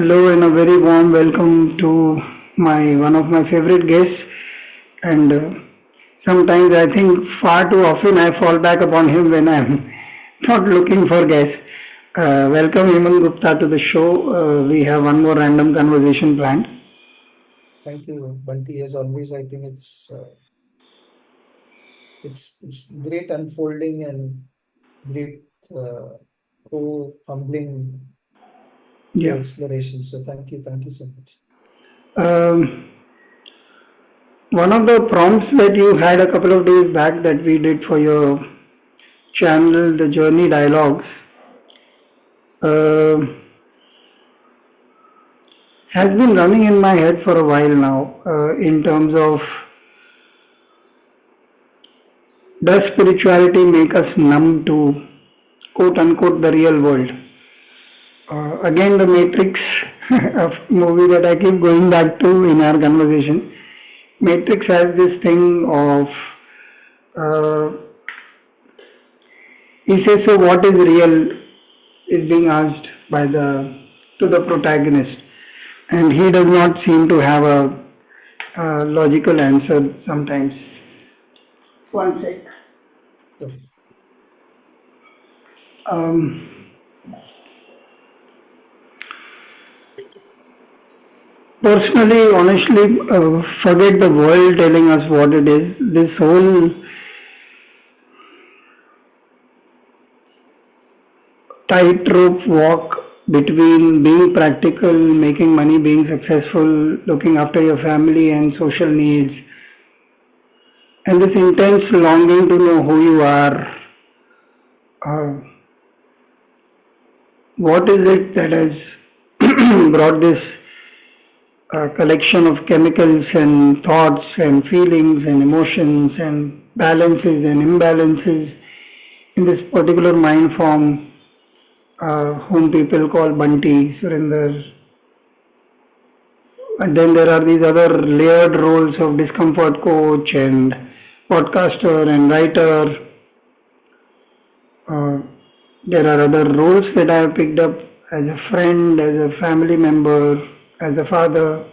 Hello and a very warm welcome to my one of my favorite guests. And sometimes I think far too often I fall back upon him when I'm not looking for guests. Welcome Hemant Gupta to the show. We have one more random conversation planned. Thank you, Bunty. As always, I think it's great unfolding and great humbling Yeah. co-exploration. So thank you so much. Um, One of the prompts that you had a couple of days back that we did for your channel, the Journey Dialogues, uh, has been running in my head for a while now in terms of does spirituality make us numb to quote unquote the real world? Again, the Matrix, a movie that I keep going back to in our conversation. Matrix has this thing of uh, he says, "So what is real?" is being asked by the to the protagonist, and he does not seem to have a logical answer sometimes. One sec. So, Um, Personally, honestly, forget the world telling us what it is. This whole tightrope walk between being practical, making money, being successful, looking after your family and social needs, and this intense longing to know who you are. Uh, what is it that has brought this collection of chemicals and thoughts and feelings and emotions and balances and imbalances in this particular mind form, whom people call Bunty, Surinder. And then there are these other layered roles of discomfort coach and podcaster and writer. Uh, there are other roles that I have picked up as a friend, as a family member, as a father.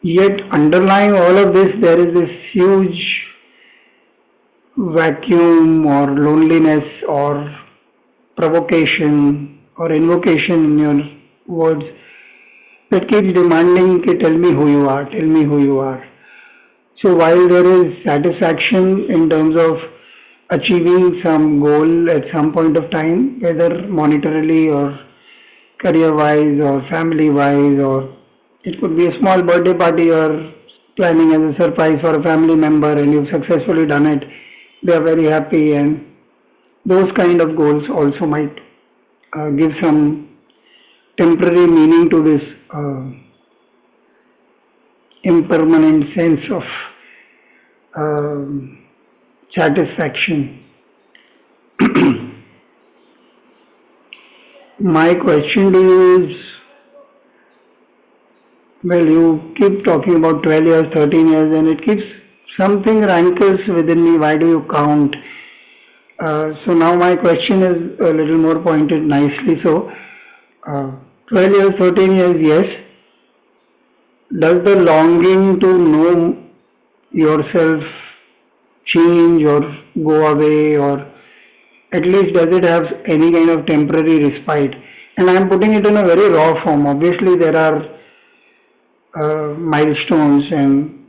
Yet underlying all of this, there is this huge vacuum or loneliness or provocation or invocation in your words that keeps demanding, "Okay, tell me who you are, tell me who you are." So while there is satisfaction in terms of achieving some goal at some point of time, whether monetarily or career wise or family wise, or it could be a small birthday party or planning as a surprise for a family member and you've successfully done it, they are very happy, and those kind of goals also might give some temporary meaning to this impermanent sense of um, satisfaction. My question to you is, well, you keep talking about 12 years, 13 years, and it keeps something rankles within me. Why do you count? So now my question is a little more pointed nicely. So, uh, 12 years, 13 years, yes. Does the longing to know yourself change or go away, or at least does it have any kind of temporary respite? And I'm putting it in a very raw form. Obviously, there are milestones and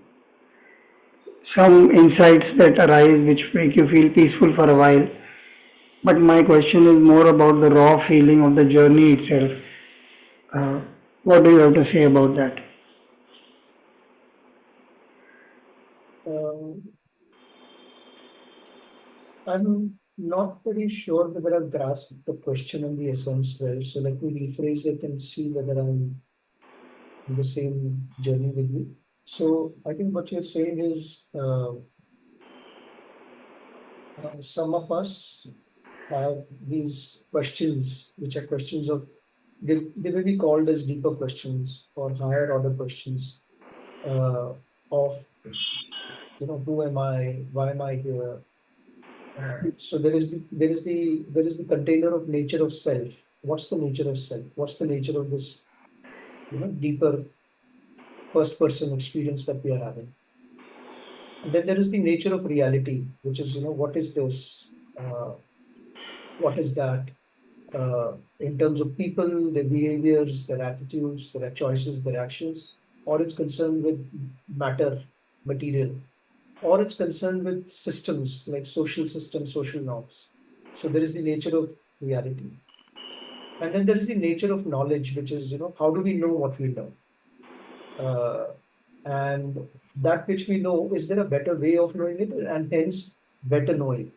some insights that arise which make you feel peaceful for a while. But my question is more about the raw feeling of the journey itself. Uh, what do you have to say about that? um, I'm not very sure whether I've grasped the question and the essence well. So let me rephrase it and see whether I'm in the same journey with you. So I think what you're saying is some of us have these questions, which are questions of they may be called as deeper questions or higher order questions of who am I, why am I here? So there is the container of nature of self, what's the nature of self? What's the nature of this, deeper first person experience that we are having? And then there is the nature of reality, which is, what is this? What is that? In terms of people, their behaviors, their attitudes, their choices, their actions, or it's concerned with matter, material, or it's concerned with systems like social systems, social norms. So there is the nature of reality. And then there is the nature of knowledge, which is, how do we know what we know? And that which we know, is there a better way of knowing it? And hence, better knowing.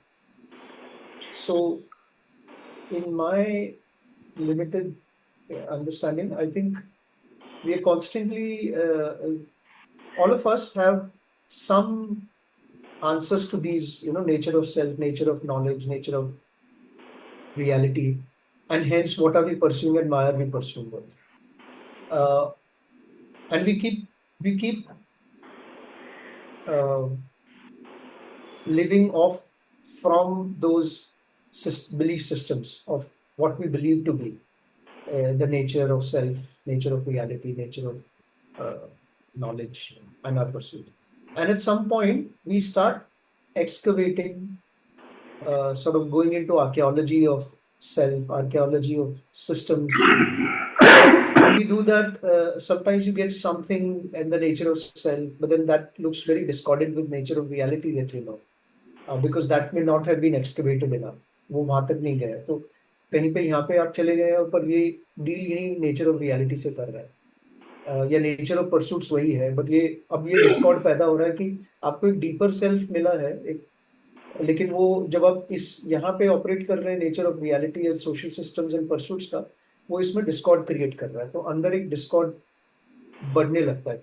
So, in my limited understanding, I think we are constantly, all of us have some answers to these, nature of self, nature of knowledge, nature of reality, and hence what are we pursuing and why are we pursuing it? Uh, and we keep uh, living off from those belief systems of what we believe to be the nature of self, nature of reality, nature of knowledge, and our pursuit. And at some point, we start excavating, sort of going into archaeology of self, archaeology of systems. When we do that, sometimes you get something in the nature of self, but then that looks very discordant with nature of reality that you know, because that may not have been excavated enough. वो वहां तक नहीं गया तो कहीं पे यहाँ पे आप चले गए और पर ये डील यही नेचर ऑफ रियलिटी से कर रहा है, या नेचर ऑफ परसूट्स वही है, बट ये अब ये डिस्कॉर्ड पैदा हो रहा है कि आपको एक डीपर सेल्फ मिला है एक, लेकिन वो जब आप इस यहाँ पे ऑपरेट कर रहे हैं nature of reality and social systems and pursuits का, वो इसमें डिस्कॉर्ड क्रिएट कर रहा है, तो अंदर एक डिस्कॉर्ड बढ़ने लगता है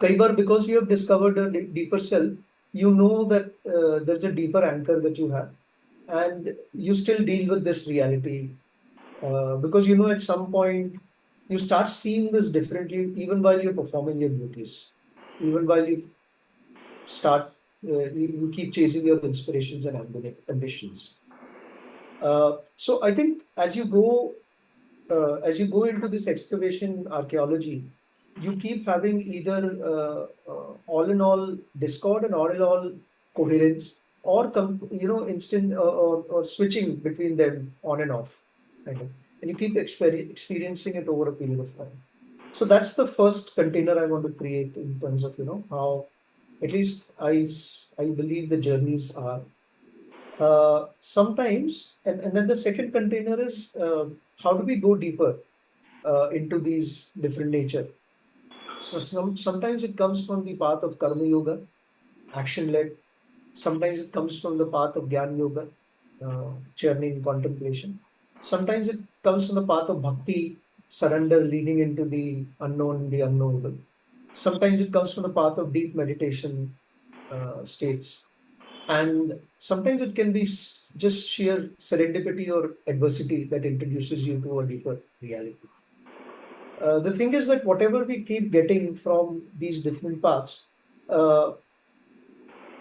कई बार because you have discovered a deeper self, you know that there's a deeper anchor that you have, and you still deal with this reality, because at some point you start seeing this differently even while you're performing your duties, even while you start you keep chasing your inspirations and ambitions. So I think as you go into this excavation archaeology, you keep having either all in all discord and all in all coherence, or instant or switching between them on and off, kind of, and you keep experiencing it over a period of time. So that's the first container I want to create in terms of how, at least I believe the journeys are. Sometimes, and then the second container is how do we go deeper into these different nature. So sometimes it comes from the path of karma yoga, action led. Sometimes it comes from the path of Gyan yoga, journey in contemplation. Sometimes it comes from the path of bhakti, surrender, leading into the unknown, the unknowable. Sometimes it comes from the path of deep meditation states. And sometimes it can be just sheer serendipity or adversity that introduces you to a deeper reality. The thing is that whatever we keep getting from these different paths,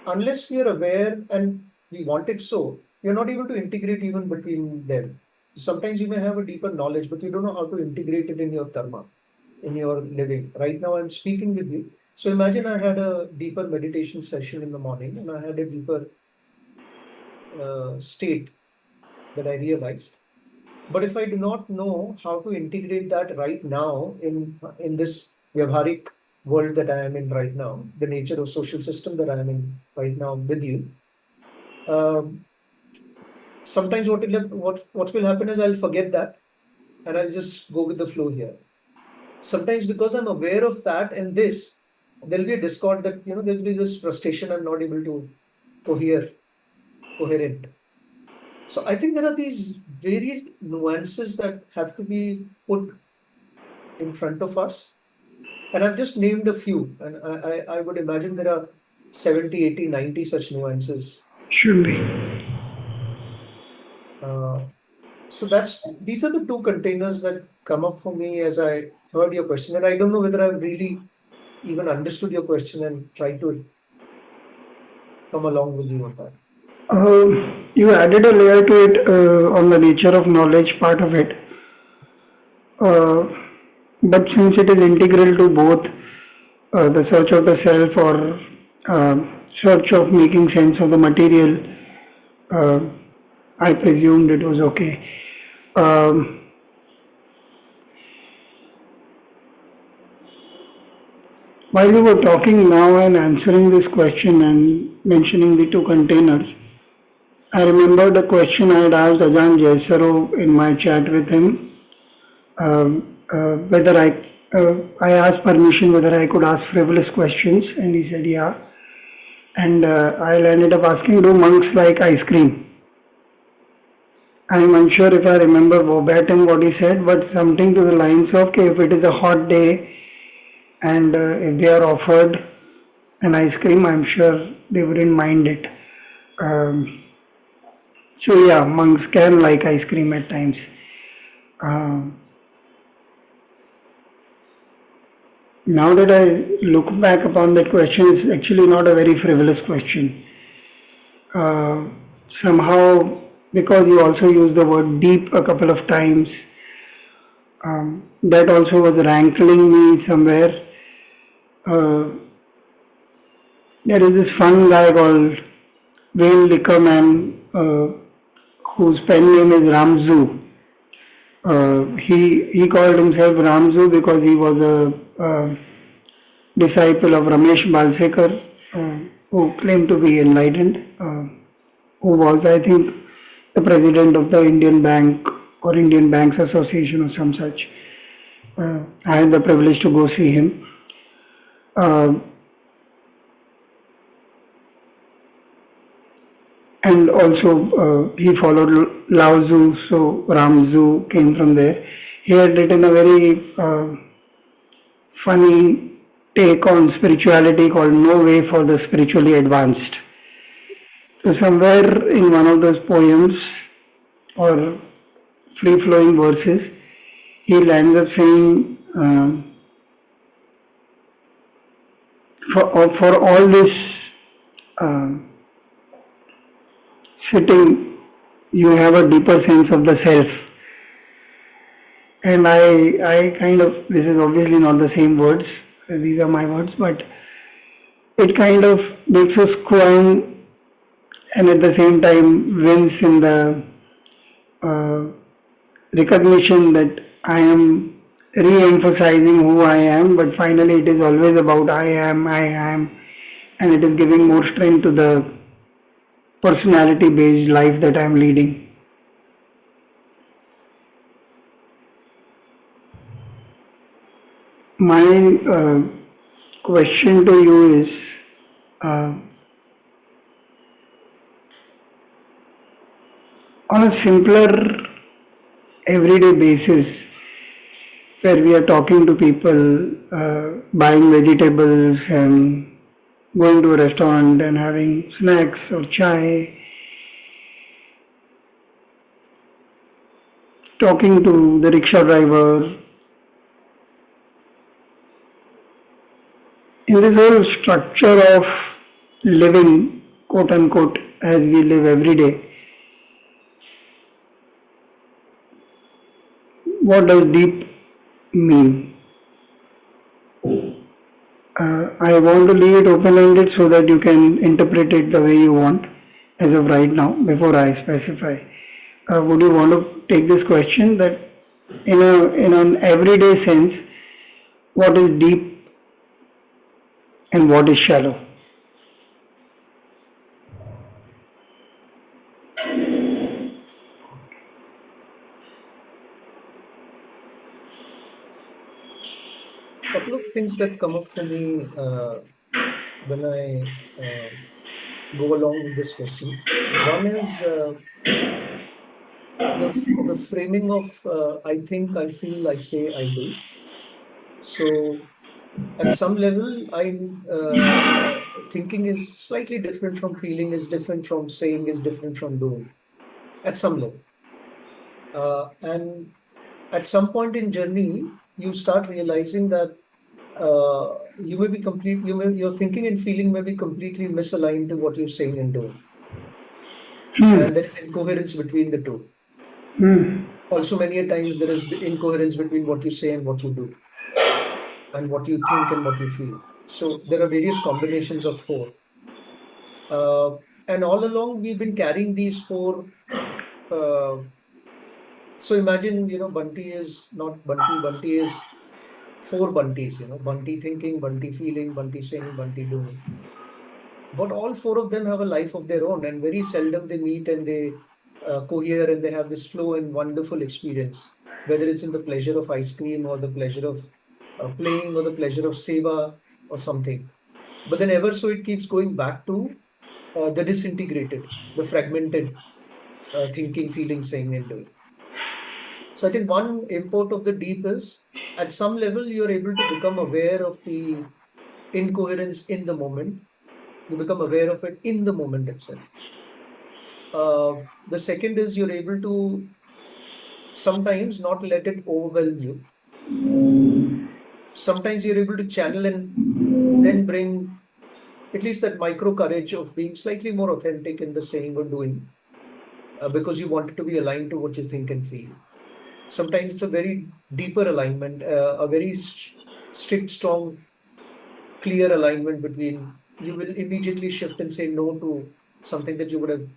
unless we are aware and we want it so, you're not able to integrate even between them. Sometimes you may have a deeper knowledge, but you don't know how to integrate it in your karma, in your living. Right now, I'm speaking with you. So imagine I had a deeper meditation session in the morning and I had a deeper state that I realized. But if I do not know how to integrate that right now in this vyavharik world that I am in right now, the nature of social system that I am in right now with you, sometimes what will happen is I'll forget that and I'll just go with the flow here. Sometimes because I'm aware of that and this, there'll be a discord that there'll be this frustration. I'm not able to coherent. So I think there are these various nuances that have to be put in front of us. And I've just named a few. And I would imagine there are 70, 80, 90 such nuances. Should be. So these are the two containers that come up for me as I heard your question. And I don't know whether I've really even understood your question and tried to come along with you on that. You added a layer to it on the nature of knowledge part of it. Uh, but since it is integral to both the search of the self or uh, search of making sense of the material, uh, I presumed it was okay. Um, while we were talking now and answering this question and mentioning the two containers, I remember the question I had asked Ajahn Jaisaro in my chat with him, whether I asked permission whether I could ask frivolous questions, and he said yeah. And I ended up asking, do monks like ice cream? I'm unsure if I remember verbatim what he said, but something to the lines of, okay, if it is a hot day and if they are offered an ice cream, I'm sure they wouldn't mind it. Um, so yeah, monks can like ice cream at times. Um, Now that I look back upon that question, it's actually not a very frivolous question. Uh, Somehow, because you also used the word deep a couple of times, that also was rankling me somewhere. Uh, there is this fun guy called Wayne Liquorman, whose pen name is Ramzu. He called himself Ramzu because he was a disciple of Ramesh Balsekar, who claimed to be enlightened, who was, I think, the president of the Indian Bank or Indian Banks Association or some such. I had the privilege to go see him. Uh, and also, he followed Lao Tzu, so Ramzu came from there. He had written a very funny take on spirituality called No Way for the Spiritually Advanced. So somewhere in one of those poems or free-flowing verses, he lands up saying, for all this uh, sitting, you have a deeper sense of the self. And I kind of, this is obviously not the same words, these are my words, but it kind of makes us squirm and at the same time wins in the uh, recognition that I am re-emphasizing who I am, but finally it is always about I am, and it is giving more strength to the personality-based life that I am leading. My question to you is, uh, on a simpler everyday basis, where we are talking to people, buying vegetables and going to a restaurant and having snacks or chai, talking to the rickshaw driver, in this whole structure of living, quote unquote, as we live every day, what does deep mean? I want to leave it open-ended so that you can interpret it the way you want as of right now before I specify. Would you want to take this question that in an everyday sense, what is deep and what is shallow? Couple of things that come up for me when I go along with this question. One is the framing of I think, I feel, I say, I do. So at some level, thinking is slightly different from feeling, is different from saying, is different from doing. At some level, and at some point in journey, you start realizing that you may be complete. Your thinking and feeling may be completely misaligned to what you're saying and doing. and there is incoherence between the two. Hmm. Also, many a times there is the incoherence between what you say and what you do, and what you think and what you feel. So there are various combinations of four. Uh, and all along we've been carrying these four. Uh, so imagine, Bunty is not Bunty. Bunty is four Bunties, Bunty thinking, Bunty feeling, Bunty saying, Bunty doing. But all four of them have a life of their own, and very seldom they meet and they cohere and they have this flow and wonderful experience, whether it's in the pleasure of ice cream or the pleasure of playing or the pleasure of seva or something. But then ever so it keeps going back to the disintegrated, the fragmented thinking, feeling, saying, and doing. So I think one import of the deep is at some level you're able to become aware of the incoherence in the moment. You become aware of it in the moment itself. The second is you're able to sometimes not let it overwhelm you. Sometimes you're able to channel and then bring at least that micro courage of being slightly more authentic in the saying or doing because you want it to be aligned to what you think and feel. Sometimes it's a very deeper alignment, a very strict, strong, clear alignment between you will immediately shift and say no to something that you would have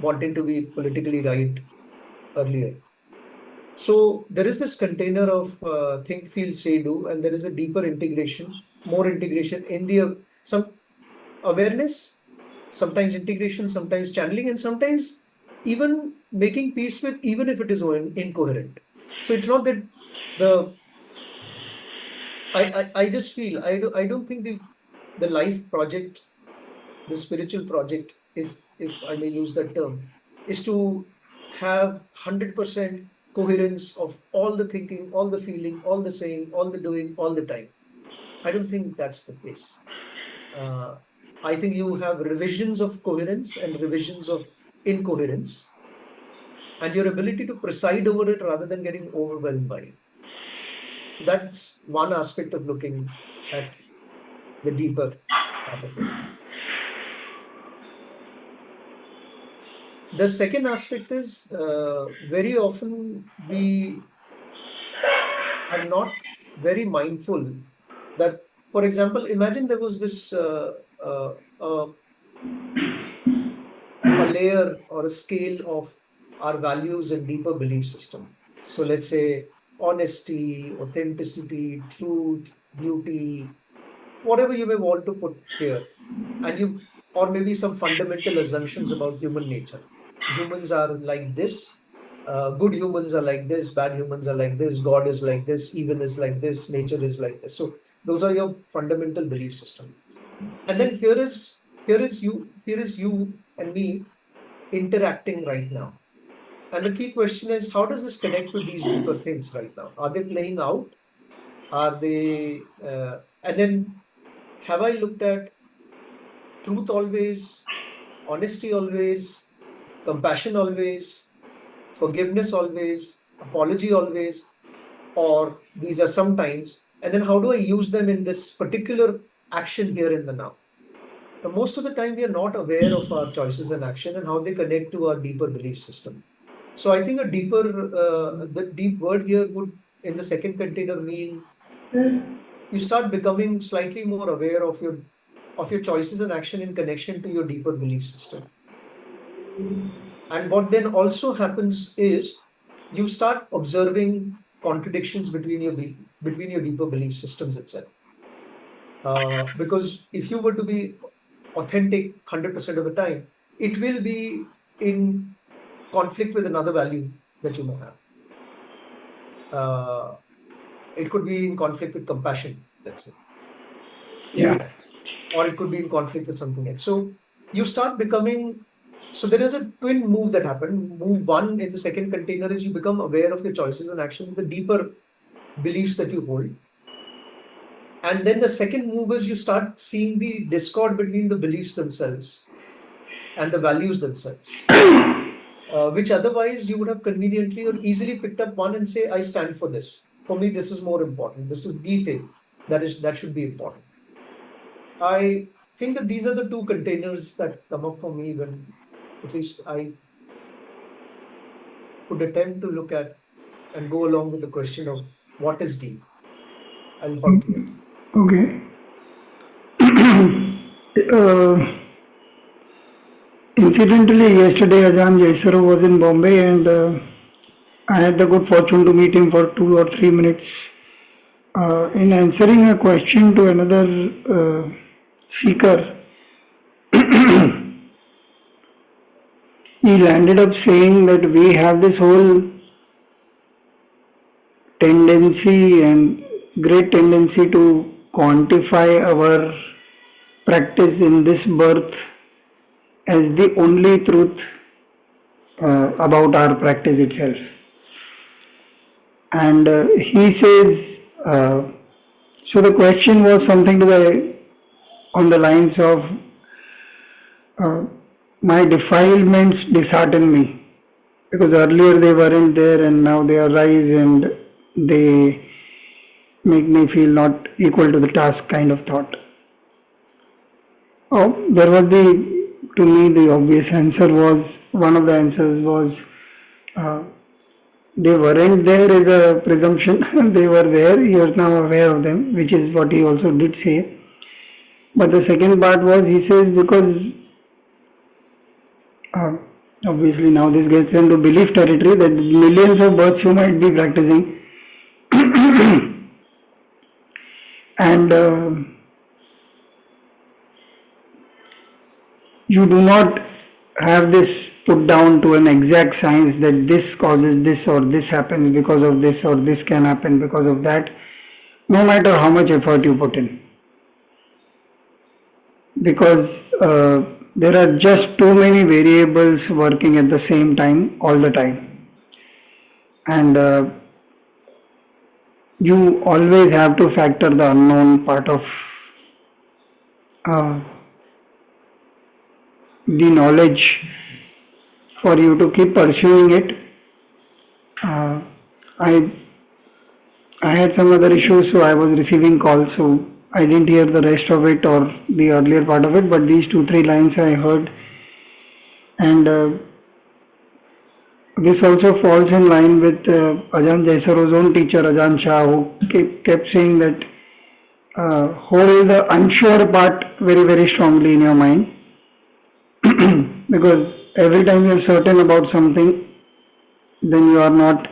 wanted to be politically right earlier. So there is this container of think, feel, say, do, and there is a deeper integration, more integration in the some awareness, sometimes integration, sometimes channeling, and sometimes even making peace with, even if it is incoherent. So it's not that the I just feel I don't think the life project, the spiritual project, if I may use that term, is to have 100% coherence of all the thinking, all the feeling, all the saying, all the doing, all the time. I don't think that's the case. Uh, I think you have revisions of coherence and revisions of incoherence, and your ability to preside over it rather than getting overwhelmed by it. That's one aspect of looking at the deeper part of it. The second aspect is very often we are not very mindful that, for example, imagine there was this uh, uh, a layer or a scale of our values and deeper belief system. So let's say honesty, authenticity, truth, beauty, whatever you may want to put here, and you, or maybe some fundamental assumptions about human nature. Humans are like this. Good humans are like this. Bad humans are like this. God is like this. Evil is like this. Nature is like this. So those are your fundamental belief systems. And then here is you and me interacting right now. And the key question is, how does this connect to these deeper things right now? Are they playing out? Are they? And then have I looked at truth always, honesty always, compassion always, forgiveness always, apology always, or these are sometimes? And then how do I use them in this particular action here in the now? Now, most of the time, we are not aware of our choices and action and how they connect to our deeper belief system. So I think the deep word here would, in the second container, mean you start becoming slightly more aware of your choices and action in connection to your deeper belief system. And what then also happens is you start observing contradictions between your deeper belief systems itself. Because if you were to be authentic 100% of the time, it will be in conflict with another value that you may have. It could be in conflict with compassion, let's say, Yeah. sometimes, or it could be in conflict with something else. So you start becoming. So there is a twin move that happened. Move one in the second container is you become aware of your choices and actions, the deeper beliefs that you hold. And then the second move is you start seeing the discord between the beliefs themselves and the values themselves, which otherwise you would have conveniently or easily picked up one and say, I stand for this. For me, this is more important. This is the thing that should be important. I think that these are the two containers that come up for me at least I would attempt to look at and go along with the question of what is deep. I'll halt here. Okay. uh, Incidentally, yesterday Ajahn Jaisaro was in Bombay, and I had the good fortune to meet him for 2 or 3 minutes. In answering a question to another speaker, he landed up saying that we have this whole tendency and great tendency to quantify our practice in this birth as the only truth about our practice itself. And he says, so the question was something on the lines of, my defilements dishearten me, because earlier they weren't there and now they arise and they make me feel not equal to the task, kind of thought. Oh, there was to me the obvious answer was, one of the answers was, they weren't there is a presumption. They were there, you are now aware of them, which is what he also did say. But the second part was, he says, because obviously now this gets into belief territory, that millions of births you might be practicing and you do not have this put down to an exact science that this causes this or this happens because of this or this can happen because of that, no matter how much effort you put in. Because there are just too many variables working at the same time all the time. And you always have to factor the unknown part of the knowledge for you to keep pursuing it. I had some other issues, so I was receiving calls, so I didn't hear the rest of it or the earlier part of it, but these 2-3 lines I heard. And this also falls in line with Ajahn Jaisaro's own teacher, Ajahn Shah, who kept saying that hold the unsure part very, very strongly in your mind. Because every time you are certain about something, then you are not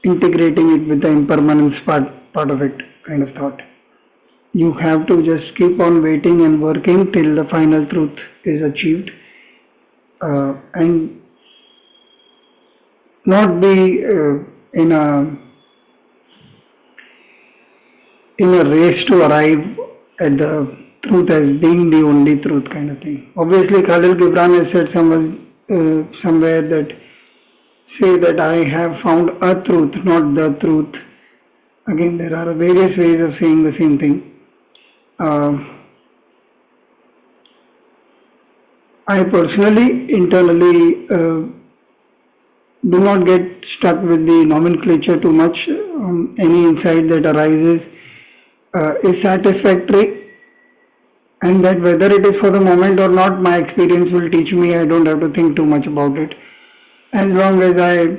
integrating it with the impermanence part of it, kind of thought. You have to just keep on waiting and working till the final truth is achieved, and not be in a race to arrive at the truth as being the only truth, kind of thing. Obviously, Khalil Gibran has said somewhere that say that I have found a truth, not the truth. Again, there are various ways of saying the same thing. I personally, internally, do not get stuck with the nomenclature too much. Any insight that arises is satisfactory, and that whether it is for the moment or not, my experience will teach me. I don't have to think too much about it. As long as I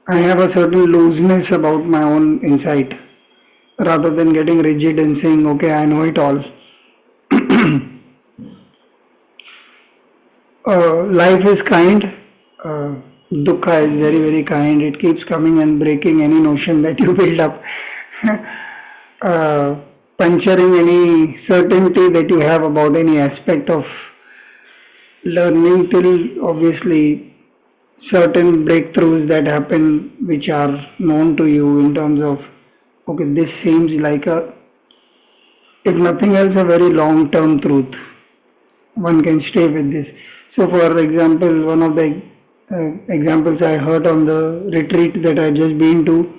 have a certain looseness about my own insight, rather than getting rigid and saying, okay, I know it all. Life is kind. Dukkha is very, very kind. It keeps coming and breaking any notion that you build up. Puncturing any certainty that you have about any aspect of learning, till obviously certain breakthroughs that happen which are known to you in terms of, okay, this seems like if nothing else, a very long-term truth. One can stay with this. So for example, one of the examples I heard on the retreat that I just been to,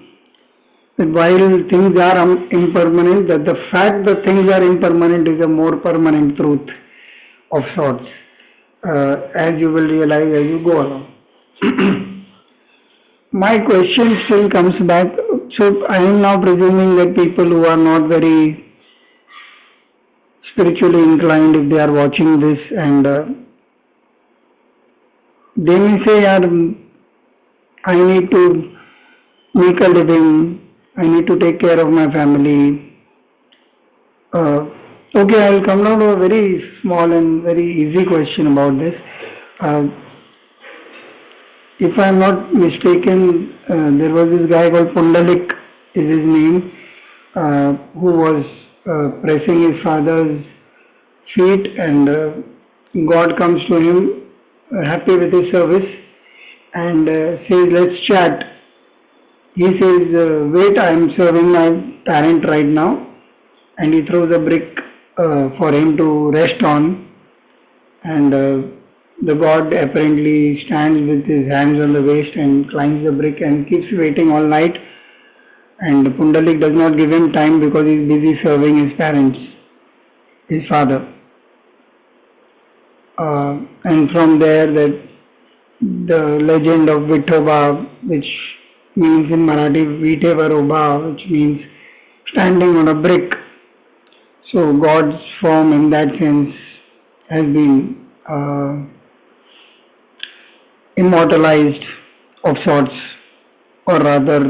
that while things are impermanent, that the fact that things are impermanent is a more permanent truth of sorts, as you will realize as you go along. My question still comes back. So I am now presuming that people who are not very spiritually inclined, if they are watching this and they may say, "Yaar, I need to make a living, I need to take care of my family." Uh, okay, I'll come down to a very small and very easy question about this. Uh, if I'm not mistaken, there was this guy called Pundalik, is his name, who was pressing his father's feet, and God comes to him happy with his service and says, "Let's chat." He says, "Wait, I am serving my parent right now," and he throws a brick for him to rest on, and the god apparently stands with his hands on the waist and climbs the brick and keeps waiting all night, and Pundalik does not give him time because he is busy serving his parents, his father. And from there, that the legend of Vithoba, which means in Marathi Vithe Varoba, which means standing on a brick. So God's form in that sense has been immortalized of sorts, or rather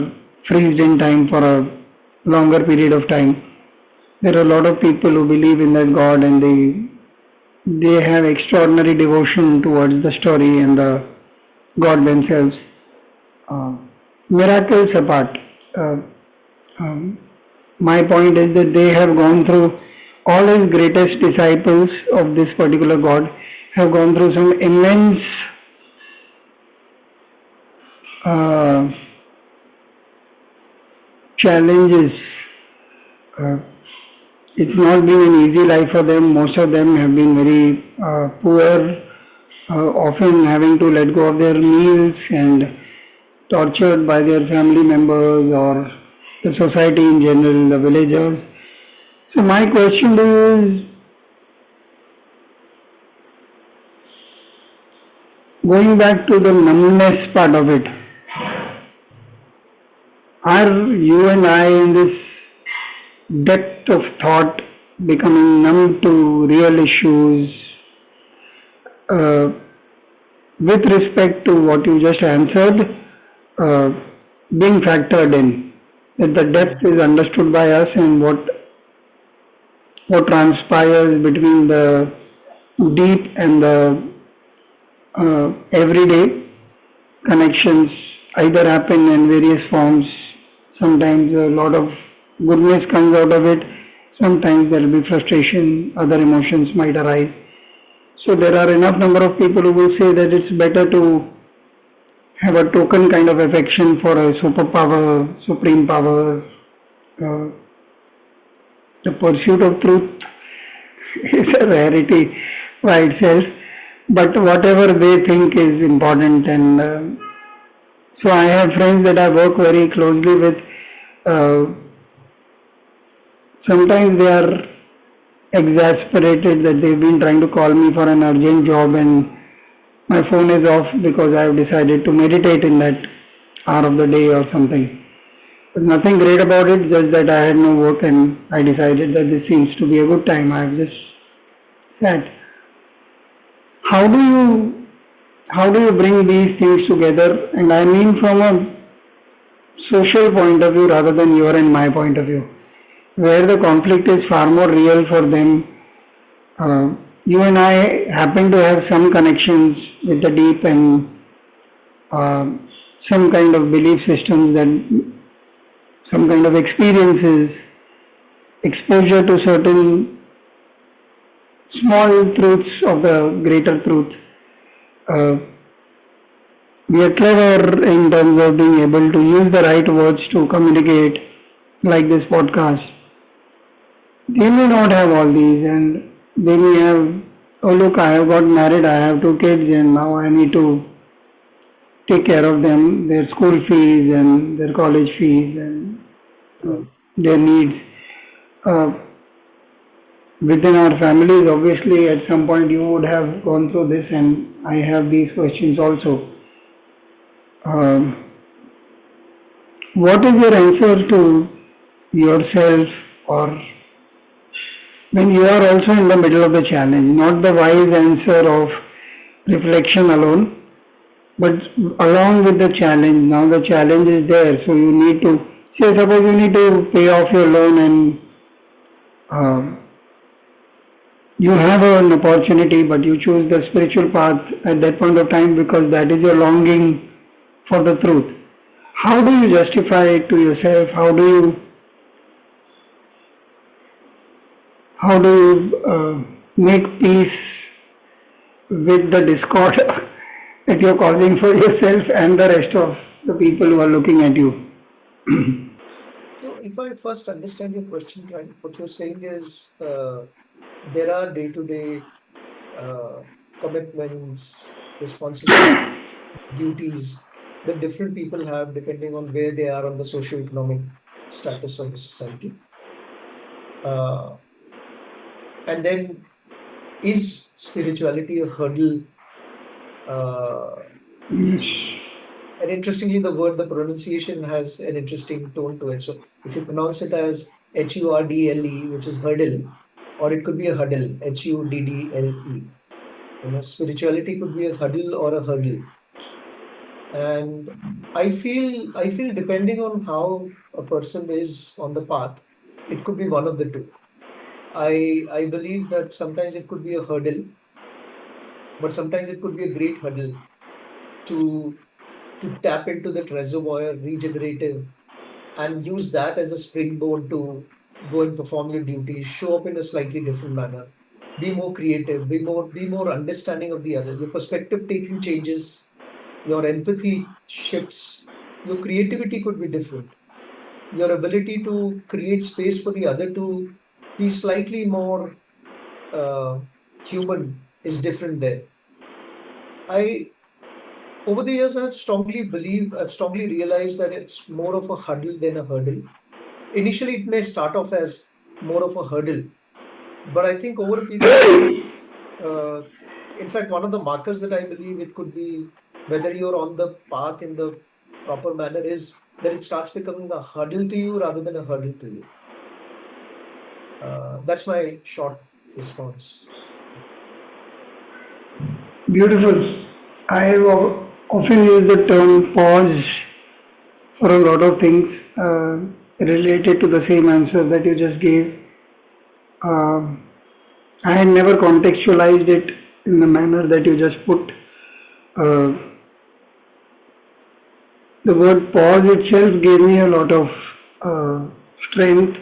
freezed in time for a longer period of time. There are a lot of people who believe in that God, and they have extraordinary devotion towards the story and the God themselves. Miracles apart, uh, my point is that they have gone through, all his greatest disciples of this particular God have gone through some immense uh, challenges. Uh, it's not been an easy life for them. Most of them have been very poor, often having to let go of their meals and tortured by their family members or the society in general, the villagers. So my question to you is, going back to the numbness part of it, are you and I in this depth of thought becoming numb to real issues, uh, with respect to what you just answered, uh, being factored in, that the depth is understood by us, and what transpires between the deep and the everyday connections either happen in various forms. Sometimes a lot of goodness comes out of it, sometimes there will be frustration, other emotions might arise. So there are enough number of people who will say that it's better to have a token kind of affection for a superpower, supreme power. Uh, the pursuit of truth is a rarity by itself, but whatever they think is important. And so I have friends that I work very closely with. Uh, Sometimes they are exasperated that they've been trying to call me for an urgent job and my phone is off because I have decided to meditate in that hour of the day or something. There's nothing great about it, just that I had no work and I decided that this seems to be a good time. I've just sat. How do you bring these things together? And I mean from a social point of view rather than your and my point of view, where the conflict is far more real for them. You and I happen to have some connections with the deep and uh, some kind of belief systems, and some kind of experiences, exposure to certain small truths of the greater truth. Uh, we are clever in terms of being able to use the right words to communicate, like this podcast. They may not have all these, and they may have, "Oh look, I have got married, I have two kids, and now I need to take care of them, their school fees and their college fees and their needs." Uh, Within our families, obviously, at some point you would have gone through this, and I have these questions also. Um, what is your answer to yourself, or when you are also in the middle of the challenge? Not the wise answer of reflection alone, But along with the challenge, now the challenge is there, so you need to, say suppose you need to pay off your loan and uh, you have an opportunity, but you choose the spiritual path at that point of time because that is your longing for the truth. How do you justify it to yourself? How do you make peace with the discord that you're causing for yourself and the rest of the people who are looking at you? So, if I first understand your question right, what you're saying is there are day-to-day uh, commitments, responsibilities, duties that different people have depending on where they are on the socio-economic status of the society. Uh, and then, is spirituality a hurdle? Uh, and interestingly, the pronunciation has an interesting tone to it. So if you pronounce it as HURDLE, which is hurdle, or it could be a huddle, HUDDLE. Spirituality could be a huddle or a hurdle. And I feel depending on how a person is on the path, it could be one of the two. I believe that sometimes it could be a hurdle, but sometimes it could be a great hurdle to tap into that reservoir, regenerative, and use that as a springboard to go and perform your duties, show up in a slightly different manner, be more creative, be more understanding of the other. Your perspective taking changes, your empathy shifts, your creativity could be different. Your ability to create space for the other to be slightly more uh, human is different there. I Over the years, I've strongly realized that it's more of a huddle than a hurdle. Initially, it may start off as more of a hurdle, but I think over a period of time, uh, in fact, one of the markers that I believe it could be whether you're on the path in the proper manner is that it starts becoming a huddle to you rather than a hurdle to you. That's my short response. Beautiful. I often use the term pause for a lot of things related to the same answer that you just gave. Um I had never contextualized it in the manner that you just put. Uh, the word pause itself gave me a lot of uh, strength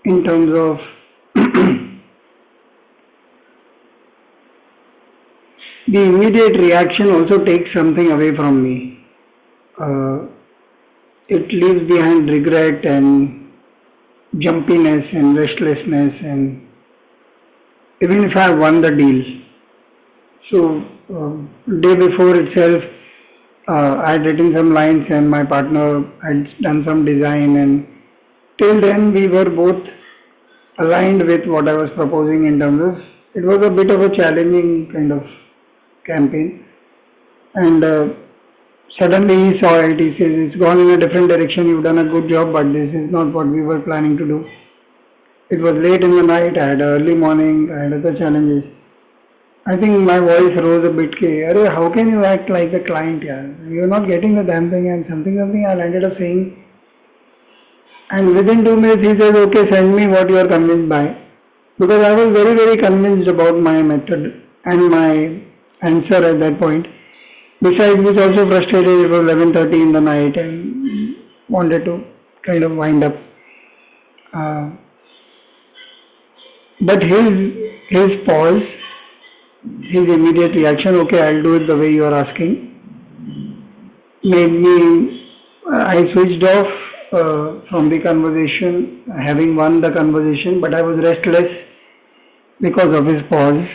in terms of the immediate reaction also takes something away from me. Uh, it leaves behind regret and jumpiness and restlessness, and even if I won the deal. So, day before itself, I had written some lines and my partner had done some design, and till then we were both aligned with what I was proposing in terms of, it was a bit of a challenging kind of campaign, and suddenly he saw it. He says, it's gone in a different direction, you've done a good job, but this is not what we were planning to do. It was late in the night, I had early morning, I had other challenges. I think my voice rose a bit. Arey, how can you act like a client? Yeah? You're not getting the damn thing, and something I ended up saying. And within 2 minutes, he says, okay, send me what you are convinced by. Because I was very, very convinced about my method and my answer at that point. Besides which, also frustrated, it was 11:30 in the night and wanted to kind of wind up. Uh, but his pause, his immediate reaction, okay, I'll do it the way you are asking, made me, I switched off from the conversation, having won the conversation, but I was restless because of his pause.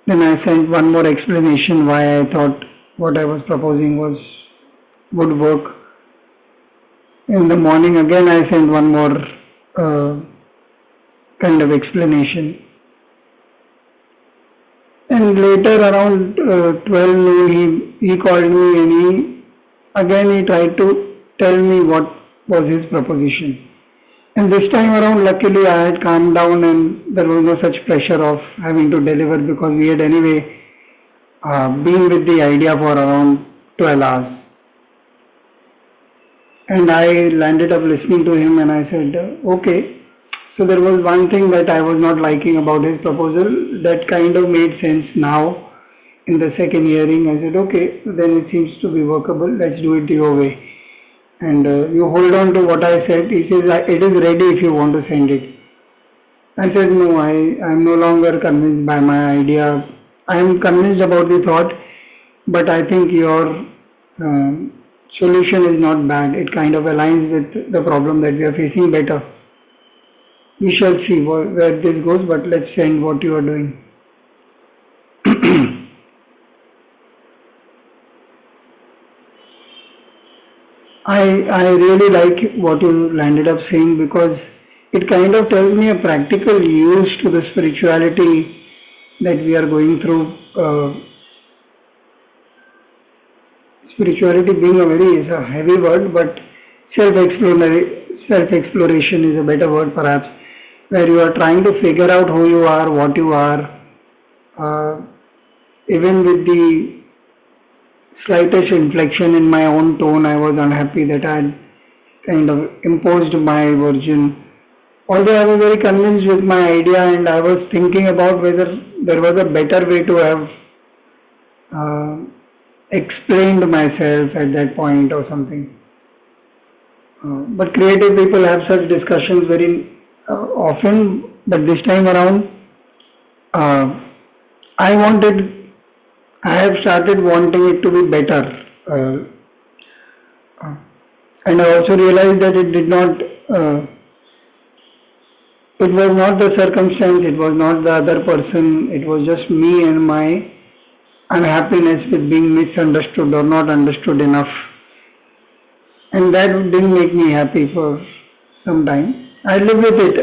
Then I sent one more explanation why I thought what I was proposing would work. In the morning again I sent one more uh, kind of explanation. And later around 12 noon he called me and he tried to tell me what was his proposition. And this time around, luckily, I had calmed down and there was no such pressure of having to deliver because we had anyway been with the idea for around 12 hours. And I landed up listening to him and I said, okay. So there was one thing that I was not liking about his proposal that kind of made sense now in the second hearing. I said, okay, then it seems to be workable. Let's do it your way. And you hold on to what I said. He says, it is ready if you want to send it. I said, no, I am no longer convinced by my idea. I am convinced about the thought, but I think your solution is not bad. It kind of aligns with the problem that we are facing better. We shall see where this goes, but let's send what you are doing. I really like what you landed up saying because it kind of tells me a practical use to the spirituality that we are going through. Spirituality being is a heavy word, but self-exploration is a better word perhaps, where you are trying to figure out who you are, what you are, even with the slightest inflection in my own tone, I was unhappy that I had kind of imposed my version. Although I was very convinced with my idea and I was thinking about whether there was a better way to have explained myself at that point or something. But creative people have such discussions very often, but this time around, I have started wanting it to be better. And I also realized that it was not the circumstance, it was not the other person, it was just me and my unhappiness with being misunderstood or not understood enough. And that didn't make me happy for some time. I live with it.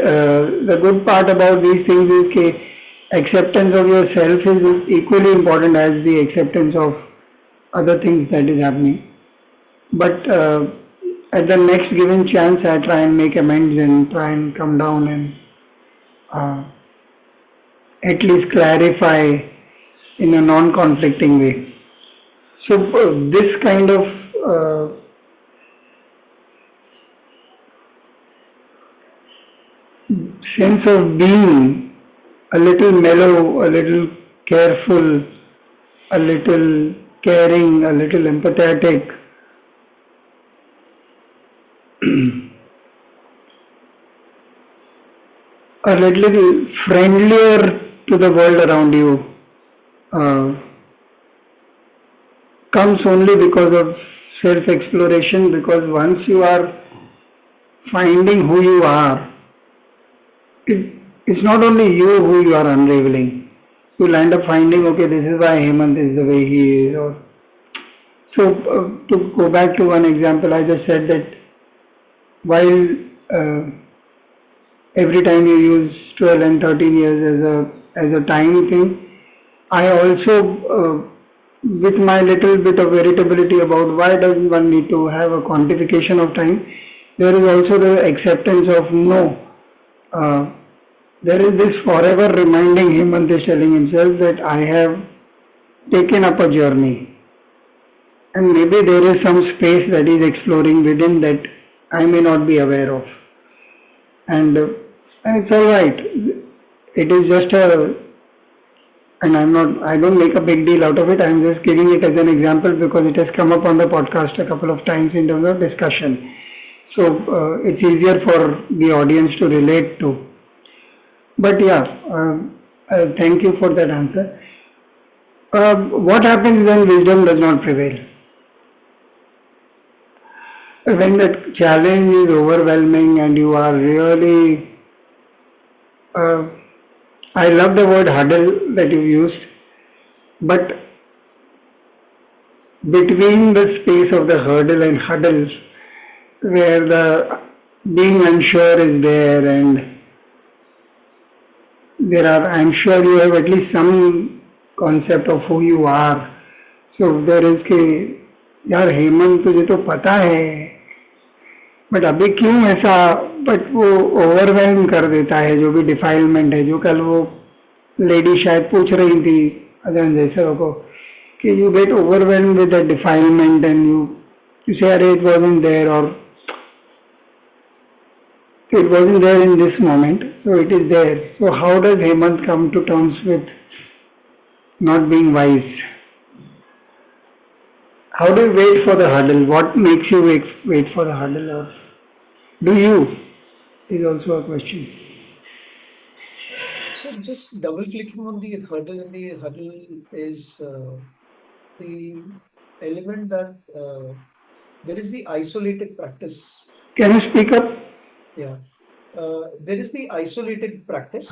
The good part about these things is that acceptance of yourself is equally important as the acceptance of other things that is happening. But at the next given chance, I try and make amends and try and come down and at least clarify in a non-conflicting way. So this kind of sense of being a little mellow, a little careful, a little caring, a little empathetic, a little friendlier to the world around you comes only because of self-exploration, because once you are finding who you are, it's not only you who you are unraveling. You'll end up finding, okay, this is why Hemant is the way he is. So to go back to one example, I just said that while every time you use 12 and 13 years as a time thing, I also, with my little bit of irritability about why does one need to have a quantification of time, there is also the acceptance of no. There is this forever reminding him and this telling himself that I have taken up a journey. And maybe there is some space that is exploring within that I may not be aware of. And it's alright. It is just and I don't make a big deal out of it. I'm just giving it as an example because it has come up on the podcast a couple of times in terms of discussion. So it's easier for the audience to relate to. But yeah, thank you for that answer. What happens when wisdom does not prevail? When that challenge is overwhelming and you are really, I love the word huddle that you used, but between the space of the hurdle and huddles, where the being unsure is there and I'm sure you have at least some concept of who you are. So there is कि यार हेमंत तुझे तो पता है, but अभी क्यों ऐसा, but वो ओवरवेलम कर देता है जो भी डिफाइलमेंट है, जो कल वो लेडी शायद पूछ रही थी अजय जैसे को Okay, you get overwhelmed with the defilement and you say, "Arey, it wasn't there," or "it wasn't there in this moment, so it is there." So how does Hemant come to terms with not being wise? How do you wait for the hurdle? What makes you wait for the hurdle, or do you? Is also a question. So just double clicking on the hurdle, and the hurdle is the element that there is the isolated practice. Can you speak up? Yeah. There is the isolated practice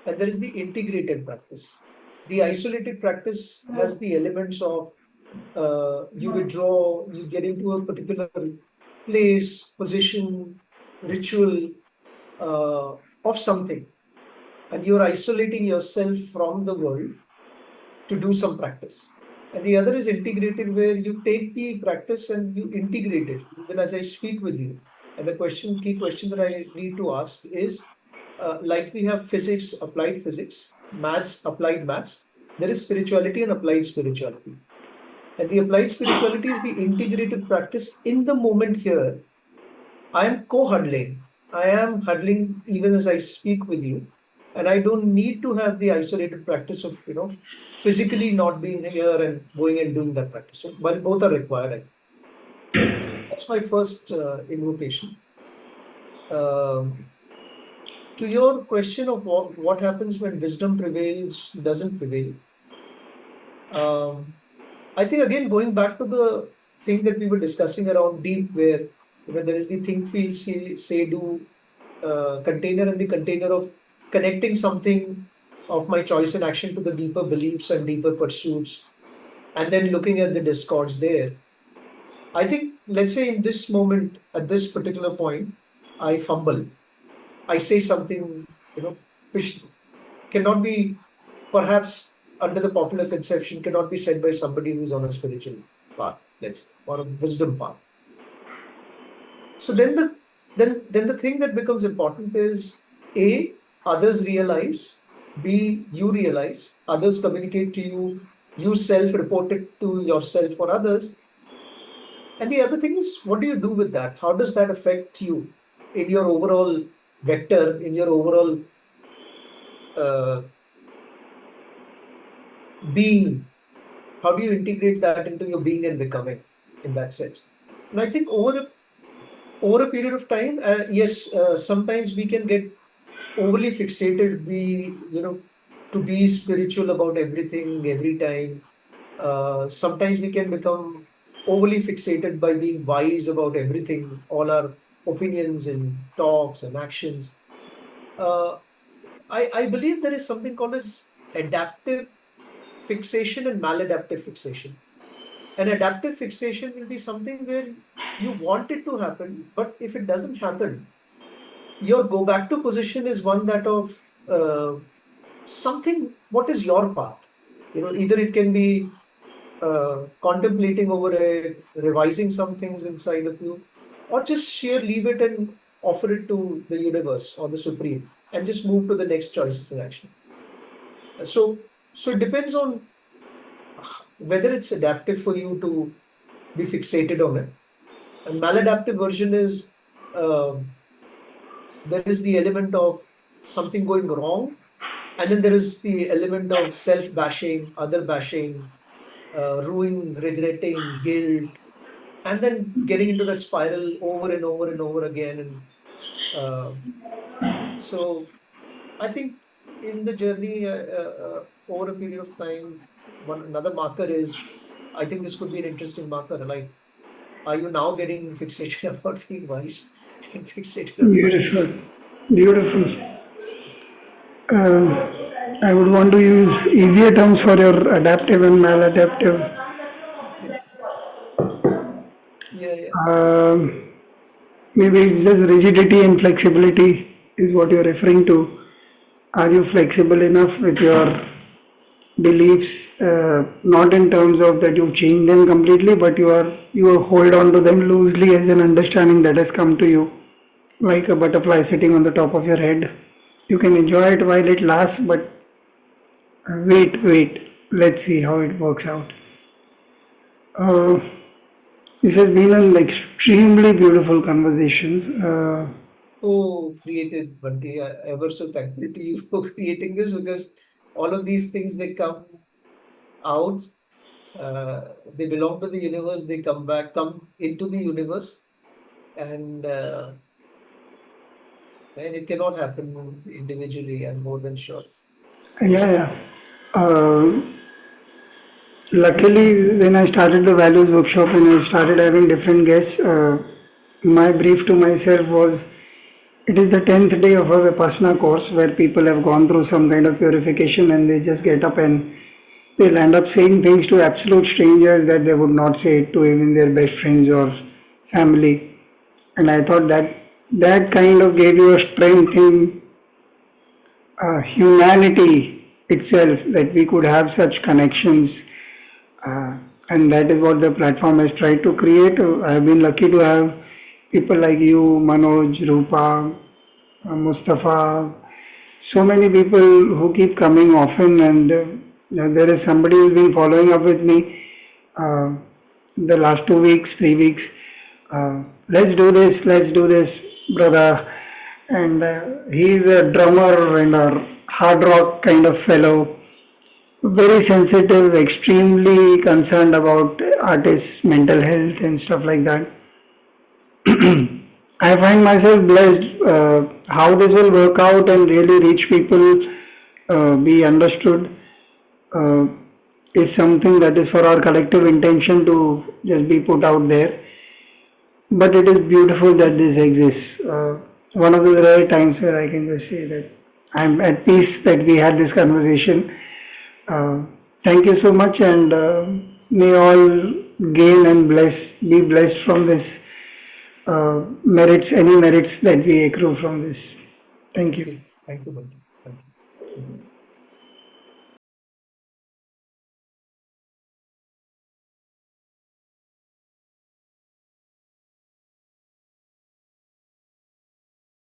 and there is the integrated practice. The isolated practice has the elements of you withdraw, you get into a particular place, position, ritual of something, and you're isolating yourself from the world to do some practice. And the other is integrated, where you take the practice and you integrate it, even as I speak with you. And the key question that I need to ask is, like we have physics, applied physics, maths, applied maths, there is spirituality and applied spirituality. And the applied spirituality is the integrated practice in the moment here. I am co-huddling. I am huddling even as I speak with you. And I don't need to have the isolated practice of, physically not being here and going and doing that practice. So, but both are required. That's my first invocation. To your question of what happens when wisdom prevails, doesn't prevail. I think, again, going back to the thing that we were discussing around deep, where there is the think, feel, say, do container, and the container of connecting something of my choice and action to the deeper beliefs and deeper pursuits, and then looking at the discords there. I think, let's say in this moment, at this particular point, I fumble. I say something, which cannot be, perhaps under the popular conception, cannot be said by somebody who's on a spiritual path, let's say, or a wisdom path. So then the thing that becomes important is, A, others realize, B, you realize, others communicate to you, you self-report it to yourself or others. And the other thing is, what do you do with that? How does that affect you in your overall vector, in your overall being? How do you integrate that into your being and becoming in that sense? And I think over a period of time, yes, sometimes we can get overly fixated, to be spiritual about everything, every time. Sometimes we can become overly fixated by being wise about everything, all our opinions and talks and actions. I believe there is something called as adaptive fixation and maladaptive fixation. An adaptive fixation will be something where you want it to happen, but if it doesn't happen, your go back to position is one that of something. What is your path? Either it can be contemplating over it, revising some things inside of you, or just sheer leave it and offer it to the universe or the supreme and just move to the next choices in action. So it depends on whether it's adaptive for you to be fixated on it. And maladaptive version is there is the element of something going wrong, and then there is the element of self-bashing, other bashing, ruining, regretting, guilt, and then getting into that spiral over and over and over again. And so I think in the journey, over a period of time, another marker is, I think this could be an interesting marker. Like, are you now getting fixated about being wise and fixated about Beautiful, beautiful. I would want to use easier terms for your adaptive and maladaptive. yeah. Maybe it's just rigidity and flexibility is what you're referring to. Are you flexible enough with your beliefs? Not in terms of that you change them completely, but you hold on to them loosely as an understanding that has come to you, like a butterfly sitting on the top of your head. You can enjoy it while it lasts, but wait, let's see how it works out. Uh, this has been an extremely beautiful conversation. Oh, created Bhante, ever so thankful to you for creating this because all of these things they come out, they belong to the universe, they come back, come into the universe, and it cannot happen individually. I'm more than sure. Yeah, So, yeah. Luckily, when I started the values workshop and I started having different guests, my brief to myself was it is the 10th day of a Vipassana course where people have gone through some kind of purification and they just get up and they'll end up saying things to absolute strangers that they would not say to even their best friends or family. And I thought that that kind of gave you a strength in humanity itself that we could have such connections, and that is what the platform has tried to create. I have been lucky to have people like you, Manoj, Rupa, Mustafa, so many people who keep coming often, and there is somebody who's been following up with me uh, the last 2 weeks, 3 weeks. Let's do this, brother. And he's a drummer and a hard rock kind of fellow, very sensitive, extremely concerned about artists' mental health and stuff like that. I find myself blessed how this will work out and really reach people, be understood, uh, is something that is for our collective intention to just be put out there. But it is beautiful that this exists. One of the rare times where I can just say that I'm at peace that we had this conversation. Uh, Thank you so much, and may all gain and be blessed from this merits, any merits that we accrue from this. Thank you. thank you, Bhante. Thank you.